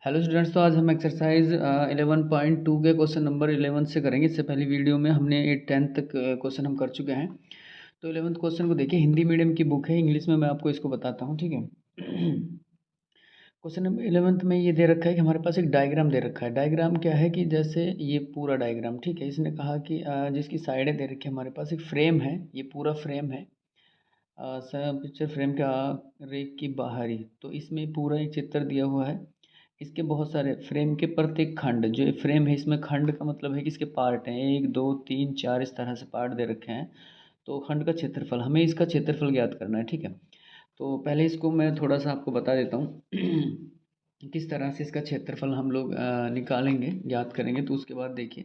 Hello students, तो आज हम एक्सरसाइज 11.2 के क्वेश्चन नंबर 11 से करेंगे। इससे पहली वीडियो में हमने 10th तक क्वेश्चन हम कर चुके हैं। तो 11th क्वेश्चन को देखिए, हिंदी मीडियम की बुक है, इंग्लिश में मैं आपको इसको बताता हूँ, ठीक है। क्वेश्चन नंबर 11th में ये दे रखा है कि हमारे पास एक डायग्राम दे रखा है। डायग्राम क्या है कि जैसे ये पूरा डायग्राम, ठीक है। इसने कहा कि जिसकी साइडें दे रखी है, हमारे पास एक फ्रेम है, ये पूरा फ्रेम है। पिक्चर फ्रेम का रेक की बाहरी, तो इसमें पूरा एक चित्र दिया हुआ है। इसके बहुत सारे फ्रेम के प्रत्येक खंड, जो ये फ्रेम है, इसमें खंड का मतलब है कि इसके पार्ट हैं, 1 2 3 4 इस तरह से पार्ट दे रखे हैं। तो खंड का क्षेत्रफल, हमें इसका क्षेत्रफल ज्ञात करना है, ठीक है। तो पहले इसको मैं थोड़ा सा आपको बता देता हूँ किस तरह से इसका क्षेत्रफल हम लोग निकालेंगे, ज्ञात करेंगे। तो उसके बाद देखिए,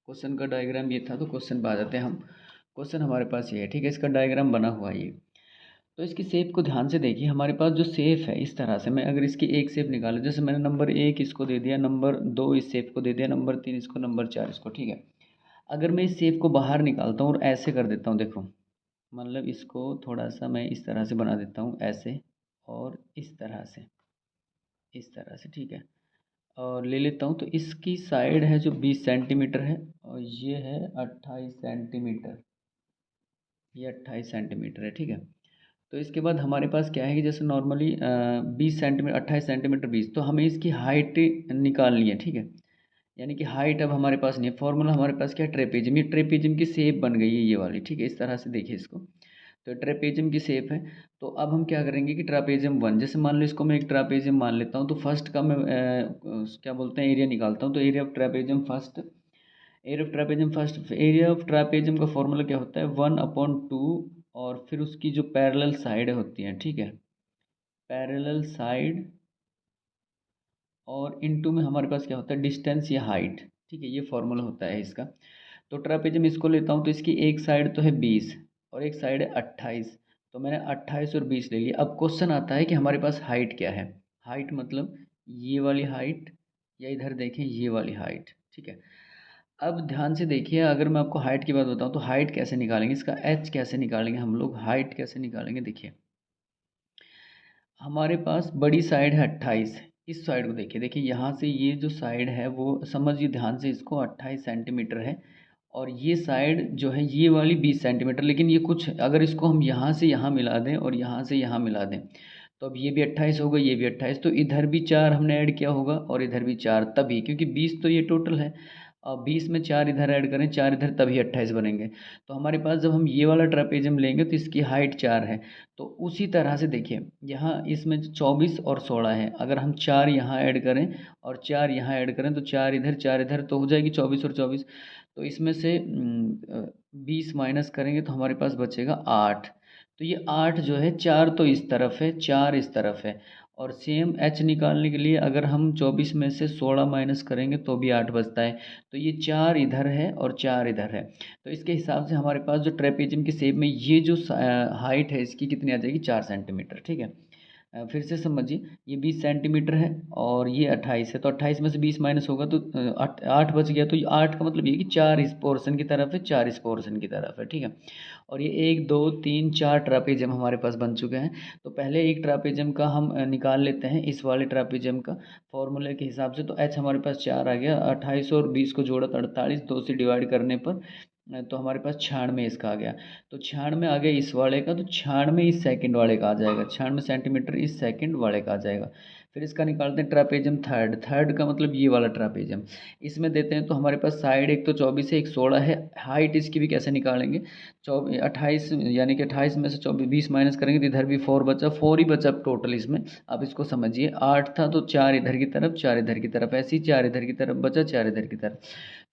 क्वेश्चन का डायग्राम ये था, तो क्वेश्चन पे आ जाते हैं हम। क्वेश्चन हमारे पास ये है, ठीक है। इसका डायग्राम बना हुआ है ये। तो इसकी शेप को ध्यान से देखिए। हमारे पास जो शेप है, इस तरह से मैं अगर इसकी एक शेप निकालूं, जैसे मैंने नंबर 1 इसको दे दिया, नंबर 2 इस शेप को दे दिया, नंबर 3 इसको, नंबर 4 इसको, ठीक है। अगर मैं इस शेप को बाहर निकालता हूँ और ऐसे कर देता हूँ, देखो, मतलब इसको थोड़ा सा मैं इस तरह से बना देता हूँ, ऐसे और इस तरह से, ठीक है। और ले लेता हूँ, तो इसकी साइड है जो 20 सेंटीमीटर है, और ये है 28 सेंटीमीटर, ये 28 सेंटीमीटर है, ठीक है। तो इसके बाद हमारे पास क्या है कि जैसे नॉर्मली 20 सेंटीमीटर, 28 सेंटीमीटर 20, तो हमें इसकी हाइट निकालनी है, ठीक है। यानी कि हाइट अब हमारे पास नहीं है, फॉर्मूला हमारे पास क्या है, ट्रेपेजियम। ये ट्रेपेजियम की शेप बन गई है ये वाली, ठीक है। इस तरह से देखिए इसको, तो ट्रेपेजियम की शेप है। तो अब हम क्या करेंगे कि ट्रापेजियम वन, जैसे मान लो इसको मैं एक ट्रापेजियम मान लेता हूँ, तो फर्स्ट का मैं क्या बोलते हैं, एरिया निकालता हूँ। तो area of trapezium first, area of trapezium का फॉर्मूला क्या होता है, 1/2, और फिर उसकी जो पैरेलल साइड होती हैं, ठीक है, पैरेलल साइड, और इनटू में हमारे पास क्या होता है, डिस्टेंस या हाइट, ठीक है। ये फॉर्मूला होता है इसका। तो ट्रापेजियम इसको लेता हूँ, तो इसकी एक साइड तो है 20 और एक साइड है 28। तो मैंने 28 और 20 ले लिया। अब क्वेश्चन आता है कि हमारे पास हाइट क्या है। हाइट मतलब ये वाली हाइट, या इधर देखें ये वाली हाइट, ठीक है। अब ध्यान से देखिए, अगर मैं आपको हाइट की बात बताऊं, तो हाइट कैसे निकालेंगे, इसका एच कैसे निकालेंगे हम लोग, हाइट कैसे निकालेंगे, देखिए। हमारे पास बड़ी साइड है 28। इस साइड को देखिए, देखिए यहाँ से ये जो साइड है वो समझिए ध्यान से, इसको 28 सेंटीमीटर है। और ये साइड जो है ये वाली 20 सेंटीमीटर। लेकिन ये कुछ, अगर इसको हम यहाँ से यहाँ मिला दें और यहाँ से यहाँ मिला दें, तो अब ये भी 28 होगा, ये भी 28, तो इधर भी 4 हमने ऐड किया होगा और इधर भी 4, तभी, क्योंकि 20 तो ये टोटल है। अब 20 में 4 इधर ऐड करें, 4 इधर, तभी 28 बनेंगे। तो हमारे पास जब हम ये वाला ट्रापेजियम लेंगे तो इसकी हाइट 4 है। तो उसी तरह से देखिए, यहाँ इसमें 24 और 16 है। अगर हम 4 यहाँ ऐड करें और 4 यहाँ ऐड करें, तो 4 इधर 4 इधर, तो हो जाएगी 24 और 24। तो इसमें से 20 माइनस करेंगे तो हमारे पास बचेगा 8। तो ये 8 जो है, 4 तो इस तरफ है, 4 इस तरफ है। और सेम एच निकालने के लिए अगर हम 24 में से 16 माइनस करेंगे तो भी 8 बचता है। तो ये 4 इधर है और 4 इधर है। तो इसके हिसाब से हमारे पास जो ट्रेपेजियम की शेप में ये जो हाइट है इसकी कितनी आ जाएगी, 4 सेंटीमीटर, ठीक है। फिर से समझिए, ये 20 सेंटीमीटर है और ये 28 है। तो 28 में से 20 माइनस होगा तो 8 बच गया। तो ये 8 का मतलब ये कि 4 इस पोर्शन की तरफ है, 4 इस पोर्शन की तरफ है, ठीक है। और ये 1 2 3 4 ट्रापेजियम हमारे पास बन चुके हैं। तो पहले एक ट्रापेजियम का हम निकाल लेते हैं, इस वाले ट्रापेजियम का फॉर्मूले के हिसाब से। तो एच हमारे पास 4 आ गया, 28 और 20 को जोड़ा तो 48, 2 से डिवाइड करने पर तो हमारे पास 96 इसका आ गया। तो 96 आ गया इस वाले का, तो 96 इस सेकंड वाले का आ जाएगा, 96 सेंटीमीटर इस सेकंड वाले का आ जाएगा। फिर इसका निकालते हैं ट्रापेजियम थर्ड, थर्ड का मतलब ये वाला ट्रापेजियम। इसमें देते हैं तो हमारे पास साइड एक तो 24 है, एक 16 है। हाइट इसकी भी कैसे निकालेंगे, 28, यानी कि 28 में से 24 20 माइनस करेंगे तो इधर भी 4 बचा, 4 ही बचा टोटल इसमें। अब इसको समझिए, 8 था तो 4 इधर की तरफ, 4 इधर की तरफ, ऐसे ही 4 इधर की तरफ बचा, 4 इधर की तरफ।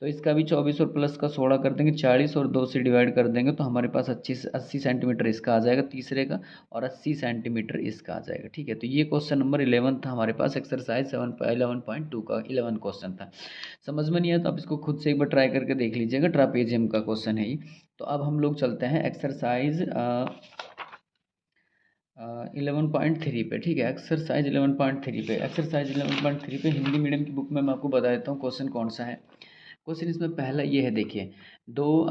तो इसका भी 24 और प्लस का 16 कर देंगे, 40, और 2 से डिवाइड कर देंगे तो हमारे पास 80 सेंटीमीटर इसका आ जाएगा तीसरे का, और 80 सेंटीमीटर इसका आ जाएगा, ठीक है। तो ये क्वेश्चन नंबर 11 था हमारे पास, एक्सरसाइज 11.2 का 11 क्वेश्चन था। समझ में नहीं आया तो आप इसको खुद से एक बार ट्राई करके देख लीजिएगा, ट्रापेजियम का क्वेश्चन है ये। तो अब हम लोग चलते हैं एक्सरसाइज 11.3 पे, ठीक है। एक्सरसाइज 11.3 पे, एक्सरसाइज 11.3 पे हिंदी मीडियम की बुक में मैं आपको बता देता हूँ क्वेश्चन कौन सा है। क्वेश्चन इसमें पहला ये है, देखिए, दो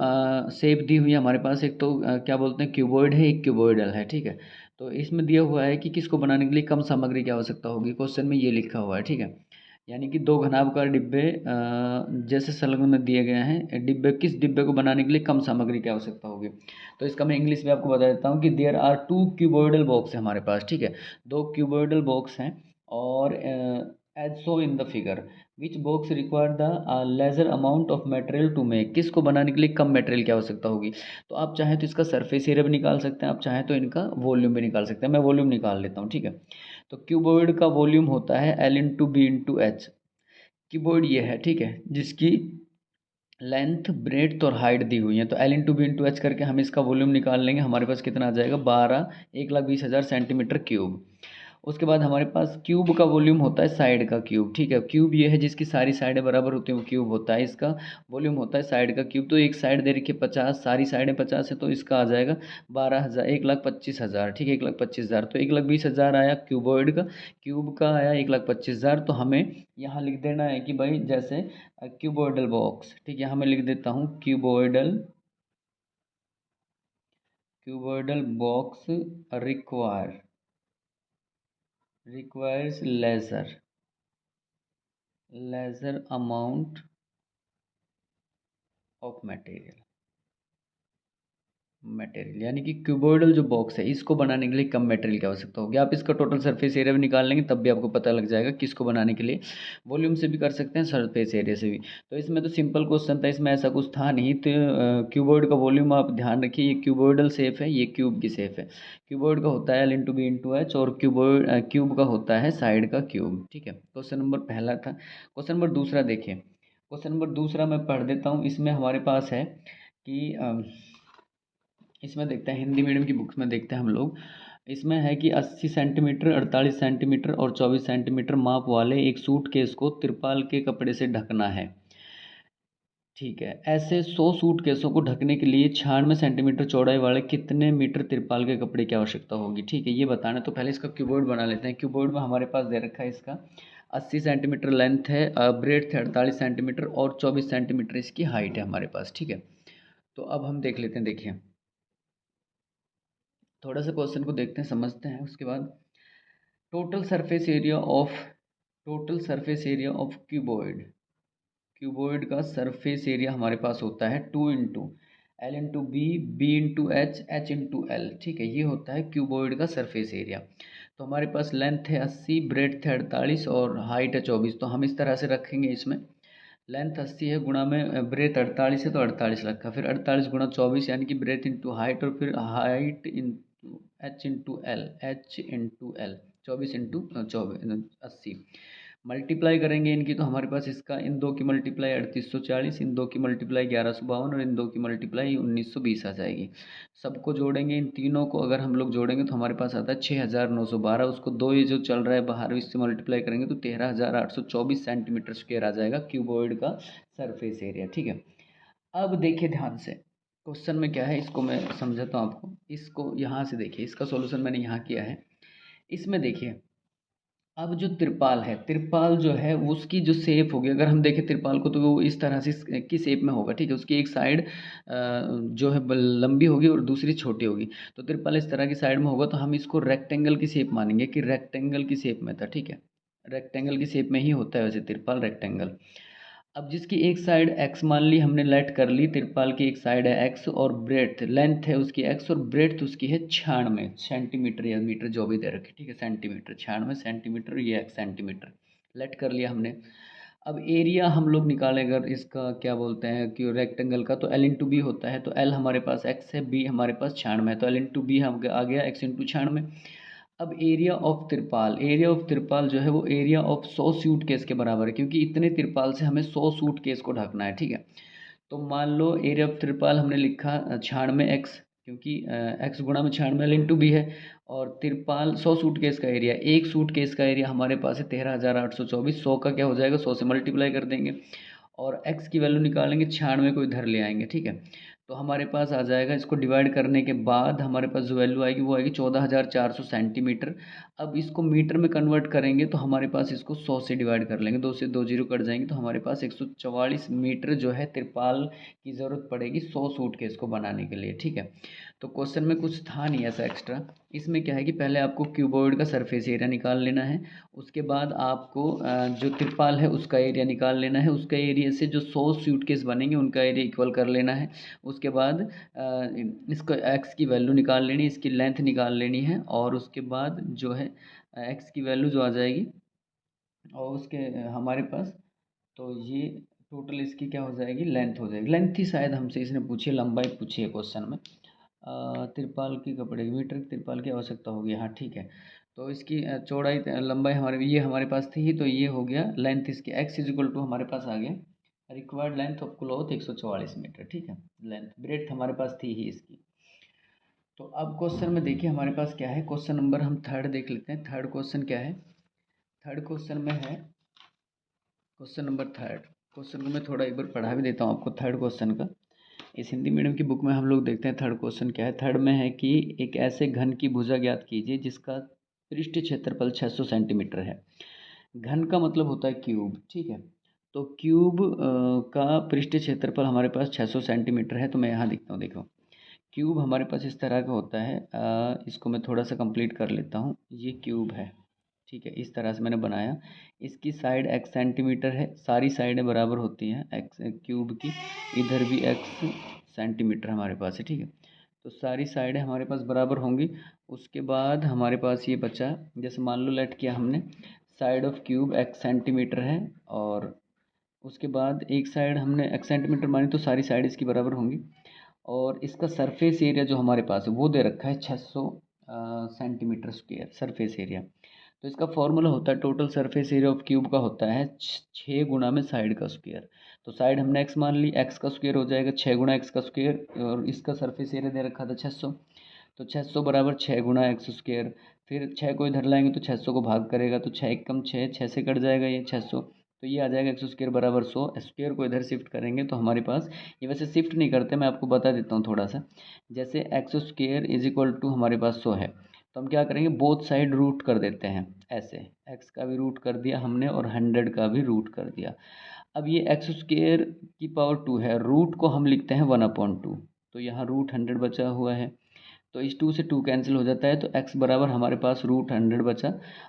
शेप दी हुई है हमारे पास। एक तो क्या बोलते हैं, क्यूबॉइड है, एक क्यूबॉइडल है, ठीक है। तो इसमें दिया हुआ है कि किसको बनाने के लिए कम सामग्री की आवश्यकता होगी, क्वेश्चन में ये लिखा हुआ है, ठीक है। यानी कि 2 घनाभ का डिब्बे जैसे संलग्न में दिए गए हैं, डिब्बे किस डिब्बे को बनाने के लिए कम सामग्री की आवश्यकता होगी। तो इसका मैं इंग्लिश में आपको बता देता हूँ कि देयर आर 2 क्यूबॉइडल बॉक्स है हमारे पास, ठीक है। 2 क्यूबॉइडल बॉक्स हैं और as so in the figure which box require the lesser amount of material to make, किसको बनाने के लिए कम मटेरियल की आवश्यकता होगी। तो आप चाहें तो इसका सरफेस एरिया भी निकाल सकते हैं, आप चाहें तो इनका वॉल्यूम भी निकाल सकते हैं। मैं वॉल्यूम निकाल लेता हूँ, ठीक है। तो क्यूबॉइड का वॉल्यूम होता है L into B into H. Cuboid ये है, ठीक है, जिसकी लेंथ ब्रेड्थ और हाइट दी हुई है। तो L into B into H करके हम इसका वॉल्यूम निकाल लेंगे। हमारे पास कितना आ जाएगा, 1,20,000 सेंटीमीटर क्यूब। उसके बाद हमारे पास क्यूब का वॉल्यूम होता है साइड का क्यूब, ठीक है। क्यूब ये है जिसकी सारी साइडें बराबर होती हैं, वो क्यूब होता है। इसका वॉल्यूम होता है साइड का क्यूब। तो एक साइड दे रखी है 50, सारी साइडें 50 है, तो इसका आ जाएगा 12,000, 1,25,000, ठीक है, 1,25,000। तो 1,20,000 आया क्यूबॉइड का, क्यूब का आया 1,25,000। तो हमें यहाँ लिख देना है कि भाई जैसे क्यूबॉइडल बॉक्स, ठीक है, यहाँ मैं लिख देता हूँ cuboidal cuboidal box requires lesser amount of material, यानी कि क्यूबॉइडल जो बॉक्स है इसको बनाने के लिए कम मटेरियल की आवश्यकता होगी। आप इसका टोटल सरफेस एरिया भी निकाल लेंगे तब भी आपको पता लग जाएगा कि इसको बनाने के लिए वॉल्यूम से भी कर सकते हैं, सरफेस एरिया से भी। तो इसमें तो सिंपल क्वेश्चन था, इसमें ऐसा कुछ था नहीं। तो क्यूबॉइड का वॉल्यूम आप ध्यान रखिए, ये क्यूबॉइडल शेप है, ये क्यूब की शेप है। क्यूबॉइड का होता है L into B into H, और क्यूब का होता है साइड का क्यूब, ठीक है। क्वेश्चन नंबर पहला था। क्वेश्चन नंबर दूसरा देखिए, क्वेश्चन नंबर दूसरा मैं पढ़ देता हूँ। इसमें हमारे पास है कि इसमें देखते हैं, हिंदी मीडियम की बुक्स में देखते हैं हम लोग। इसमें है कि 80 सेंटीमीटर, 48 सेंटीमीटर और 24 सेंटीमीटर माप वाले एक सूटकेस को तिरपाल के कपड़े से ढकना है, ठीक है। ऐसे 100 सूटकेसों को ढकने के लिए 96 सेंटीमीटर चौड़ाई वाले कितने मीटर तिरपाल के कपड़े की आवश्यकता होगी, ठीक है, ये बताना। तो पहले इसका क्यूबॉइड बना लेते हैं। क्यूबॉइड में हमारे पास दे रखा है इसका 80 सेंटीमीटर लेंथ है, ब्रेड्थ है 48 सेंटीमीटर और 24 सेंटीमीटर इसकी हाइट है हमारे पास, ठीक है। तो अब हम देख लेते हैं, देखिए थोड़ा सा क्वेश्चन को देखते हैं, समझते हैं। उसके बाद total surface area of cuboid, cuboid का सरफेस एरिया हमारे पास होता है 2 into L into B into H into L, ठीक है। ये होता है क्यूबॉइड का सरफेस एरिया। तो हमारे पास लेंथ है 80, ब्रेड्थ है 48 और हाइट है 24। तो हम इस तरह से रखेंगे, इसमें लेंथ 80 है, गुणा में ब्रेथ 48 है तो 48 रखा, फिर 48 गुणा 24 यानी कि ब्रेथ इंटू हाइट, और फिर height into H into L 24 into 80 multiply करेंगे इनकी। तो हमारे पास इसका इन दो की मल्टीप्लाई 3840, इन दो की मल्टीप्लाई 1152 और इन दो की मल्टीप्लाई 1920 आ जाएगी। सबको जोड़ेंगे, इन तीनों को अगर हम लोग जोड़ेंगे तो हमारे पास आता है 6912। उसको दो ये जो चल रहा है बाहर, इससे मल्टीप्लाई करेंगे तो 13,824 सेंटीमीटर स्क्वायर आ जाएगा क्यूबॉइड का सरफेस एरिया, ठीक है। अब देखिए ध्यान से, क्वेश्चन में क्या है इसको मैं समझाता हूँ आपको। इसको यहाँ से देखिए, इसका सॉल्यूशन मैंने यहाँ किया है। इसमें देखिए, अब जो तिरपाल है, तिरपाल जो है उसकी जो शेप होगी, अगर हम देखें तिरपाल को तो वो इस तरह से की शेप में होगा, ठीक है। उसकी एक साइड जो है लंबी होगी और दूसरी छोटी होगी। तो तिरपाल इस तरह की साइड में होगा, तो हम इसको रेक्टेंगल की शेप मानेंगे कि रेक्टेंगल की शेप में था, ठीक है। रेक्टेंगल की शेप में ही होता है वैसे तिरपाल, रेक्टेंगल। अब जिसकी एक साइड एक्स मान ली हमने, लेट कर ली, तिरपाल की एक साइड है एक्स और ब्रेड्थ लेंथ है उसकी एक्स और ब्रेड्थ उसकी है 96 सेंटीमीटर या मीटर जो भी दे रखे, ठीक है, सेंटीमीटर 96 सेंटीमीटर, ये एक्स सेंटीमीटर लेट कर लिया हमने। अब एरिया हम लोग निकालें अगर इसका, क्या बोलते हैं कि रेक्टेंगल का, तो एल इंटू बी होता है। तो एल हमारे पास एक्स है, बी हमारे पास 96 है, तो एल इंटू बी हम आ गया एक्स इंटू 96। अब एरिया ऑफ तिरपाल जो है वो एरिया ऑफ 100 सूट केस के बराबर है, क्योंकि इतने तिरपाल से हमें 100 सूट केस को ढकना है, ठीक है। तो मान लो एरिया ऑफ तिरपाल हमने लिखा 96 एक्स, क्योंकि एक्स गुणा में 96 एल इंटू बी है। और तिरपाल 100 सूट केस का एरिया, एक सूट केस का एरिया हमारे पास है 13,824। 100 का क्या हो जाएगा, 100 से मल्टीप्लाई कर देंगे और एक्स की वैल्यू निकालेंगे, 96 को इधर ले आएंगे, ठीक है। तो हमारे पास आ जाएगा, इसको डिवाइड करने के बाद हमारे पास जो वैल्यू आएगी वो आएगी 14,400 सेंटीमीटर। अब इसको मीटर में कन्वर्ट करेंगे तो हमारे पास इसको 100 से डिवाइड कर लेंगे, 2 से 2 जीरो कट जाएंगे, तो हमारे पास 144 मीटर जो है तिरपाल की ज़रूरत पड़ेगी 100 सूटकेस को बनाने के लिए, ठीक है। तो क्वेश्चन में कुछ था नहीं ऐसा एक्स्ट्रा। इसमें क्या है कि पहले आपको क्यूबॉइड का सरफेस एरिया निकाल लेना है, उसके बाद आपको जो त्रिपाल है उसका एरिया निकाल लेना है, उसका एरिया से जो 100 सूटकेस बनेंगे उनका एरिया इक्वल कर लेना है। उसके बाद इसको एक्स की वैल्यू निकाल लेनी है, इसकी लेंथ निकाल लेनी है, और उसके बाद जो है एक्स की वैल्यू जो आ जाएगी और उसके हमारे पास, तो ये टोटल इसकी क्या हो जाएगी, लेंथ हो जाएगी। लेंथ ही शायद हमसे इसने पूछी है, लंबाई पूछी है क्वेश्चन में। तिरपाल की कपड़े की मीटर तिरपाल की आवश्यकता होगी, हाँ ठीक है। तो इसकी चौड़ाई लंबाई हमारे ये हमारे पास थी ही, तो ये हो गया लेंथ इसकी। एक्स इज इक्वल टू हमारे पास आ गया required length of cloth 144 metre, ठीक है। लेंथ ब्रेड्थ हमारे पास थी ही इसकी। तो अब क्वेश्चन में देखिए हमारे पास क्या है, क्वेश्चन नंबर हम थर्ड देख लेते हैं। थर्ड क्वेश्चन क्या है, थर्ड क्वेश्चन में है क्वेश्चन नंबर थर्ड। क्वेश्चन को मैं थोड़ा एक बार पढ़ा भी देता हूँ आपको थर्ड क्वेश्चन का। इस हिंदी मीडियम की बुक में हम लोग देखते हैं थर्ड क्वेश्चन क्या है। थर्ड में है कि एक ऐसे घन की भुजा ज्ञात कीजिए जिसका पृष्ठ क्षेत्रफल 600 सेंटीमीटर है। घन का मतलब होता है क्यूब, ठीक है। तो क्यूब का पृष्ठ क्षेत्रफल हमारे पास 600 सेंटीमीटर है। तो मैं यहाँ लिखता हूँ, देखो क्यूब हमारे पास इस तरह का होता है। इसको मैं थोड़ा सा कंप्लीट कर लेता हूँ। ये क्यूब है, ठीक है, इस तरह से मैंने बनाया। इसकी साइड एक्स सेंटीमीटर है, सारी साइडें बराबर होती हैं एक्स क्यूब की। इधर भी एक्स सेंटीमीटर हमारे पास है, ठीक है। तो सारी साइडें हमारे पास बराबर होंगी। उसके बाद हमारे पास ये बचा, जैसे मान लो लेट किया हमने, side of cube x centimetre है, और उसके बाद एक साइड हमने एक्स सेंटीमीटर मानी तो सारी साइड इसकी बराबर होंगी। और इसका सरफेस एरिया जो हमारे पास है वो दे रखा है 600 सेंटीमीटर स्क्वायर सरफेस एरिया। तो इसका फॉर्मूला होता है total surface area of cube का होता है 6 गुना में साइड का स्क्वायर। तो साइड हमने एक्स मान ली, एक्स का स्क्वायर हो जाएगा 6 गुना एक्स का स्क्वायर, और इसका सरफेस एरिया दे रखा था 600। तो 600 बराबर 6 गुना एक्स स्क्वायर। फिर 6 को इधर लाएंगे तो 600 को भाग करेगा, तो 6 एकम 6, 6 से कट जाएगा ये 600। तो ये आ जाएगा एक्स स्क्वायर बराबर 100। स्क्वायर को इधर शिफ्ट करेंगे तो हमारे पास, ये वैसे शिफ्ट नहीं करते, मैं आपको बता देता हूँ थोड़ा सा। जैसे x square is equal to हमारे पास 100 है, तो हम क्या करेंगे, बोथ साइड रूट कर देते हैं ऐसे। एक्स का भी रूट कर दिया हमने और 100 का भी रूट कर दिया। अब ये एक्स स्क्वायर की पावर 2 है, रूट को हम लिखते हैं 1/2। तो यहाँ रूट 100 बचा हुआ है, तो इस 2 से 2 कैंसिल हो जाता है, तो x बराबर हमारे पास रूट 100 बचा।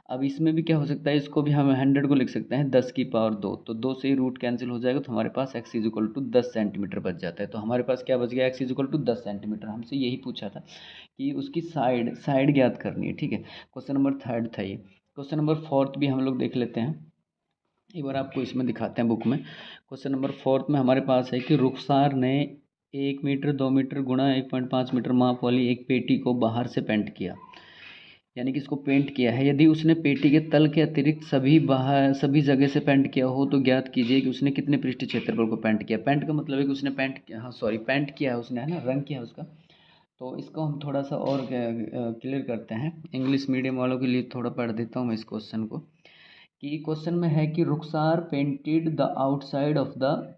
अब इसमें भी क्या हो सकता है, इसको भी हम 100 को लिख सकते हैं 10 की पावर 2, तो 2 से ही रूट कैंसिल हो जाएगा, तो हमारे पास x is equal to 10 centimetre बच जाता है। तो हमारे पास क्या बच गया, x is equal to 10 centimetre. हमसे यही पूछा था कि उसकी साइड साइड ज्ञात करनी है, ठीक है। क्वेश्चन नंबर थर्ड था ये। क्वेश्चन नंबर फोर्थ भी हम लोग देख लेते हैं, एक बार आपको इसमें दिखाते हैं बुक में। क्वेश्चन नंबर फोर्थ में हमारे पास है कि रुखसार ने 1 मीटर 2 मीटर गुणा 1.5 मीटर माप वाली एक पेटी को बाहर से पेंट किया, यानी कि इसको पेंट किया है। यदि उसने पेटी के तल के अतिरिक्त सभी जगह से पेंट किया हो तो ज्ञात कीजिए कि उसने कितने पृष्ठ क्षेत्रफल को पेंट किया। पेंट का मतलब है कि उसने पेंट किया, हाँ सॉरी, पेंट किया है उसने, है ना, रंग किया है उसका। तो इसको हम थोड़ा सा और क्लियर करते हैं। इंग्लिश मीडियम वालों के लिए थोड़ा पढ़ देता हूँ मैं इस क्वेश्चन को, कि क्वेश्चन में है कि Rukhsar painted the outside of the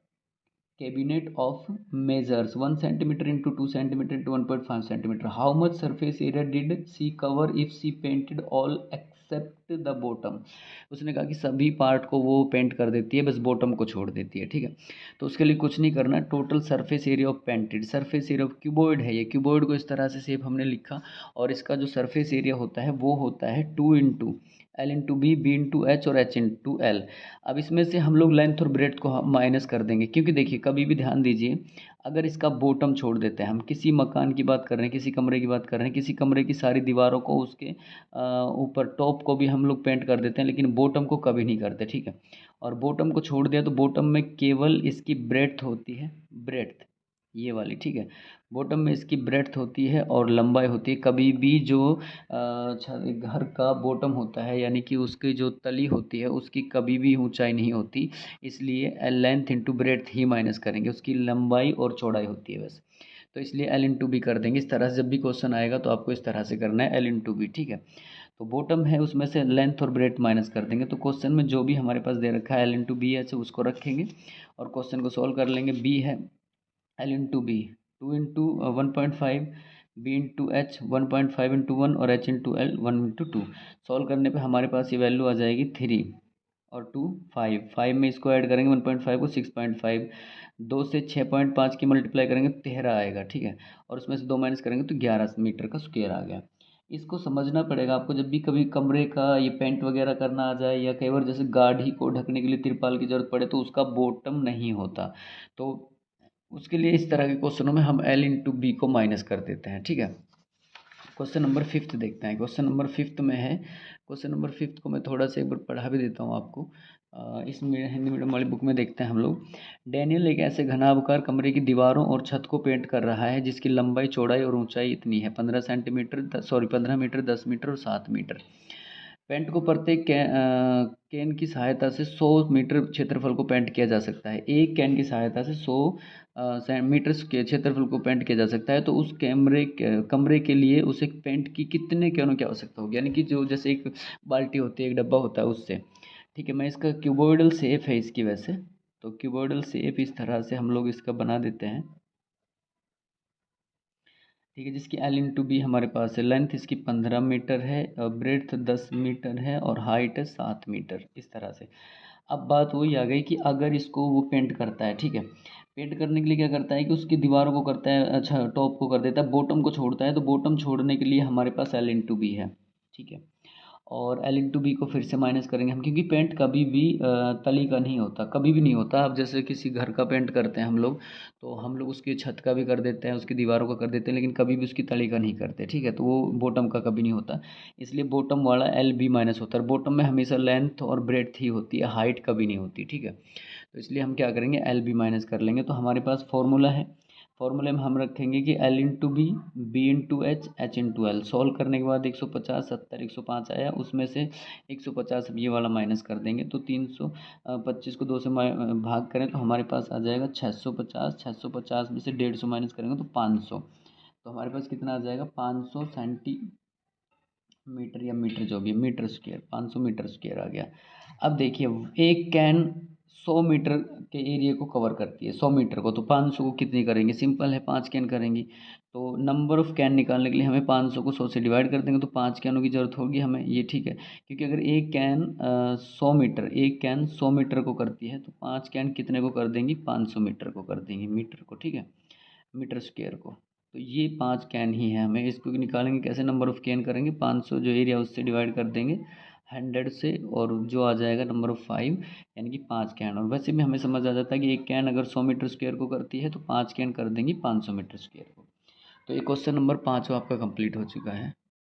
cabinet of measures 1 centimeter into 2 centimeter into 1.5 centimeter. How much surface area did she cover if she painted all except the bottom? उसने कहा कि सभी पार्ट को वो पेंट कर देती है, बस बॉटम को छोड़ देती है, ठीक है। तो उसके लिए कुछ नहीं करना। Total surface area of painted, surface area of cuboid है ये, क्यूबॉइड को इस तरह से शेप हमने लिखा, और इसका जो सरफेस एरिया होता है वो होता है 2 into L into B, B into H और एच इंटू एल। अब इसमें से हम लोग लेंथ और ब्रेड्थ को माइनस कर देंगे, क्योंकि देखिए कभी भी ध्यान दीजिए, अगर इसका बॉटम छोड़ देते हैं, हम किसी मकान की बात कर रहे हैं, किसी कमरे की बात कर रहे हैं, किसी कमरे की सारी दीवारों को, उसके ऊपर टॉप को भी हम लोग पेंट कर देते हैं, लेकिन बॉटम को कभी नहीं करते, ठीक है। और बॉटम को छोड़ दिया तो बॉटम में केवल इसकी ब्रेड्थ होती है, ब्रेड्थ ये वाली, ठीक है। बॉटम में इसकी ब्रेड्थ होती है और लंबाई होती है। कभी भी जो घर का बॉटम होता है, यानी कि उसकी जो तली होती है उसकी कभी भी ऊंचाई नहीं होती, इसलिए एल लेंथ इंटू ब्रेड्थ ही माइनस करेंगे, उसकी लंबाई और चौड़ाई होती है बस। तो इसलिए एल इंटू बी कर देंगे। इस तरह से जब भी क्वेश्चन आएगा तो आपको इस तरह से करना है, एल इंटू बी, ठीक है। तो बॉटम है उसमें से लेंथ और ब्रेड्थ माइनस कर देंगे। तो क्वेश्चन में जो भी हमारे पास दे रखा है एल इंटू बी है, उसको रखेंगे और क्वेश्चन को सॉल्व कर लेंगे। बी है L into B 2 into 1.5, B into H 1.5 into 1 और H into L 1 into 2। Solve करने पे हमारे पास ये वैल्यू आ जाएगी 3, और 2 5, 5 में इसको ऐड करेंगे 1.5 को 6.5, 2 से 6.5 की मल्टीप्लाई करेंगे तो 13 आएगा, ठीक है। और उसमें से 2 माइनस करेंगे तो 11 मीटर का स्क्वायर आ गया। इसको समझना पड़ेगा आपको, जब भी कभी कमरे का ये पेंट वगैरह करना आ जाए या कई बार जैसे गाड़ी को ढकने के लिए तिरपाल की ज़रूरत पड़े तो उसका बॉटम नहीं होता, तो उसके लिए इस तरह के क्वेश्चनों में हम एल इंटू बी को माइनस कर देते हैं, ठीक है। क्वेश्चन नंबर फिफ्थ देखते हैं। क्वेश्चन नंबर फिफ्थ में है, क्वेश्चन नंबर फिफ्थ को मैं थोड़ा सा एक बार पढ़ा भी देता हूँ आपको। इस हिंदी मीडियम वाली बुक में देखते हैं हम लोग। डैनियल एक ऐसे घनाभकार कमरे की दीवारों और छत को पेंट कर रहा है जिसकी लंबाई, चौड़ाई और ऊंचाई इतनी है, 15 सेंटीमीटर, सॉरी 15 मीटर, 10 मीटर और 7 मीटर। पेंट को प्रत्येक कैन की सहायता से 100 मीटर क्षेत्रफल को पेंट किया जा सकता है। एक कैन की सहायता से 100 मीटर के क्षेत्रफल को पेंट किया जा सकता है, तो उस कमरे के लिए उसे पेंट की कितने कैनों की आवश्यकता होगी, यानी कि जो जैसे एक बाल्टी होती है, एक डब्बा होता है, उससे, ठीक है। मैं इसका क्यूबॉइडल शेप है इसकी वैसे, तो क्यूबॉइडल शेप इस तरह से हम लोग इसका बना देते हैं, ठीक है। जिसकी एल इंटू बी हमारे पास है। लेंथ इसकी 15 मीटर है, ब्रेड्थ 10 मीटर है और हाइट है 7 मीटर, इस तरह से। अब बात वही आ गई कि अगर इसको वो पेंट करता है, ठीक है, पेंट करने के लिए क्या करता है कि उसकी दीवारों को करता है, अच्छा टॉप को कर देता है, बॉटम को छोड़ता है, तो बॉटम छोड़ने के लिए हमारे पास एल इंटू बी है, ठीक है। और एल इंटू बी को फिर से माइनस करेंगे हम, क्योंकि पेंट कभी भी तली का नहीं होता, कभी भी नहीं होता। अब जैसे किसी घर का पेंट करते हैं हम लोग, तो हम लोग उसकी छत का भी कर देते हैं, उसकी दीवारों का कर देते हैं, लेकिन कभी भी उसकी तली का नहीं करते, ठीक है। तो वो बॉटम का कभी नहीं होता, इसलिए बॉटम वाला एल बी माइनस होता है। बॉटम में हमेशा लेंथ और ब्रेड्थ ही होती है, हाइट कभी नहीं होती, ठीक है। तो इसलिए हम क्या करेंगे, एल बी माइनस कर लेंगे। तो हमारे पास फॉर्मूला है, फॉर्मूले में हम रखेंगे कि L into B, B into H, H into L. Solve करने के बाद 150, 70, 105 आया, उसमें से 150 ये वाला माइनस कर देंगे, तो 325 को 2 से भाग करें तो हमारे पास आ जाएगा 650। 650 में से 150 माइनस करेंगे तो 500, तो हमारे पास कितना आ जाएगा, 500 सेंटीमीटर या मीटर, जो भी है, मीटर स्क्वायर, 500 मीटर स्क्वायर आ गया। अब देखिए, एक कैन 100 मीटर के एरिया को कवर करती है, 100 मीटर को, तो 500 को कितनी करेंगे, सिंपल है, 5 कैन करेंगी। तो नंबर ऑफ़ कैन निकालने के लिए हमें 500 को 100 से डिवाइड कर देंगे, तो 5 कैनों की ज़रूरत होगी हमें, ये ठीक है। क्योंकि अगर एक कैन 100 मीटर, एक कैन 100 मीटर को करती है, तो 5 कैन कितने को कर देंगी, 500 मीटर को कर देंगी, मीटर को, ठीक है, मीटर स्क्वायर को। तो ये 5 कैन ही है, हमें इसको निकालेंगे कैसे, नंबर ऑफ़ कैन करेंगे, 500 जो एरिया उससे डिवाइड कर देंगे 100 से, और जो आ जाएगा नंबर ऑफ़ 5, यानी कि 5 कैन। और वैसे भी हमें समझ आ जाता है कि एक कैन अगर 100 मीटर स्क्वायर को करती है तो 5 कैन कर देंगी 500 मीटर स्क्वायर को। तो ये क्वेश्चन नंबर 5 आपका कंप्लीट हो चुका है।